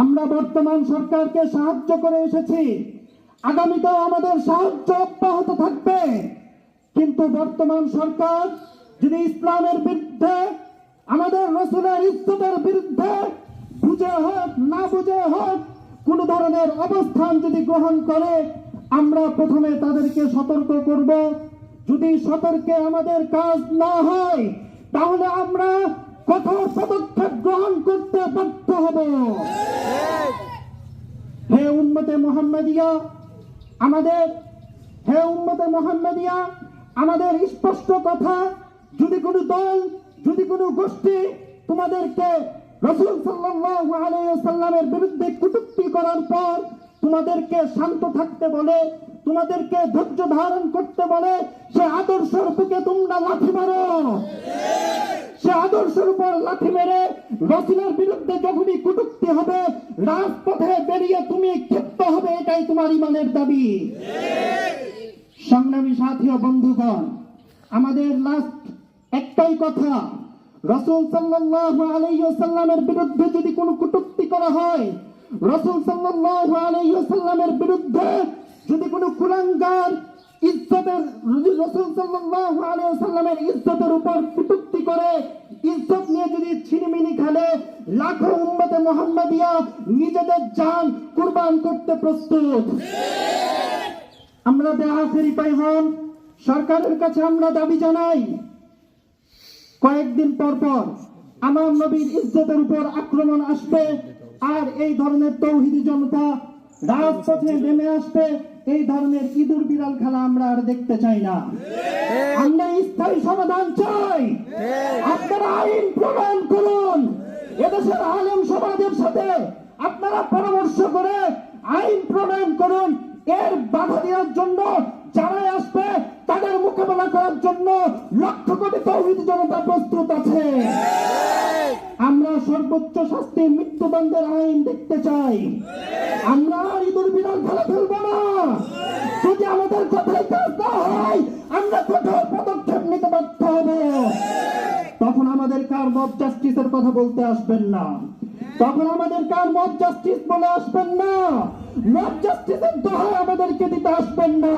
আমরা বর্তমান সরকারকে সাহায্য করে এসেছি, আগামীতেও আমাদের সাহায্য অব্যাহত থাকবে। কিন্তু বর্তমান সরকার যদি ইসলামের বিরুদ্ধে, আমাদের রাসূলের ইজ্জতের বিরুদ্ধে বুঝে হোক না বুঝে হোক কোন ধরনের অবস্থান যদি গ্রহণ করে, আমরা প্রথমে তাদেরকে সতর্ক করব। যদি সতর্কে আমাদের কাজ না হয় তাহলে আমরা কঠোর পদক্ষেপ গ্রহণ করতে বাধ্য হব। হে উম্মতে মুহাম্মাদিয়া, আমাদের স্পষ্ট কথা, যদি কোনো দল, যদি কোনো গোষ্ঠী তোমাদেরকে রাসূল সাল্লাল্লাহু আলাইহি ওয়াসাল্লামের বিরুদ্ধে কটূক্তি করার পর তোমাদেরকে শান্ত থাকতে বলে, তোমাদেরকে ধৈর্য ধারণ করতে বলে, সে আদর্শের বুকে তোমরা লাথি মারো। সে আদর্শের উপর লাথি মেরে রাসূলের বিরুদ্ধে যখনই কটূক্তি হবে, রাজপথে বেরিয়ে তুমি ক্ষিপ্ত হবে, এটাই তোমার ঈমানের দাবি। সংগ্রামী সাথী ও বন্ধুগণ, আমাদের লাস্ট একটাই কথা, রাসূল সাল্লাল্লাহু আলাইহি ওয়াসাল্লামের বিরুদ্ধে যদি কোনো কটূক্তি করা হয়, রাসূল সাল্লাল্লাহু আলাইহি ওয়াসাল্লামের বিরুদ্ধে যদি কোনো কুলাঙ্গার রাসূল সাল্লাল্লাহু আলাইহি ওয়াসাল্লামের ইজ্জতের উপর কটূক্তি করে, ইজ্জত নিয়ে যদি ছিনিমিনি খেলে, লাখো উম্মতে মুহাম্মাদিয়া নিজেদের জান কুরবান করতে প্রস্তুত। আমরা আখেরি পাইগাম সরকারের কাছে আমরা দাবি জানাই, কয়েকদিন পর পর আমার নবীর ইজ্জতের উপর আক্রমণ আসবে, আর এই ধরনের তৌহিদি জনতা রাজপথে নেমে আসবে। এই ধরনের ইঁদুর বিড়াল খেলা আমরা আর দেখতে চাই না। আমরা স্থায়ী সমাধান চাই। আপনারা আইন প্রণয়ন করুন, এদেশের আলেম সমাজের সাথে আপনারা পরামর্শ করে আইন প্রণয়ন করুন। এর বাধা দেওয়ার জন্য যারাই আসবে তাদের মোকাবেলা করার জন্য লক্ষ কোটি তৌহিদি জনতা প্রস্তুত আছে। আমরা সর্বোচ্চ শাস্তি মৃত্যুদণ্ডের আইন দেখতে চাই। আমরা ইঁদুর বিড়াল খেলা ফেলবো না। যদি আমাদের কথায় কাজ না হয়, আমরা কঠোর পদক্ষেপ নিতে বাধ্য হব। তখন আমাদের কার মব জাস্টিসের কথা বলতে আসবেন না, তখন আমাদের কার মব জাস্টিস বলে আসবেন না, মব জাস্টিসের দোহাই আমাদেরকে দিতে আসবেন না।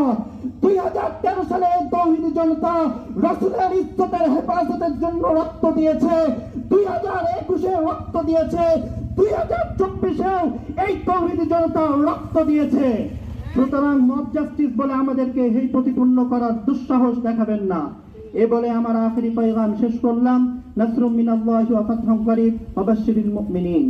2013 সালে তৌহিদি জনতা রাসূলের ইজ্জতের হেফাজতের জন্য রক্ত দিয়েছে, 2021-এ রক্ত দিয়েছে, 2024-এও এই তৌহিদি জনতা রক্ত দিয়েছে। সুতরাং মব জাস্টিস বলে আমাদেরকে এই প্রতিপন্ন করার দুঃসাহস দেখাবেন না। এ বলে আমার আখেরি পয়গাম শেষ করলাম। নাসরুম মিনাল্লাহি ওয়া ফাতহুন করিব ওয়া বাশশিরিল মুমিনিন।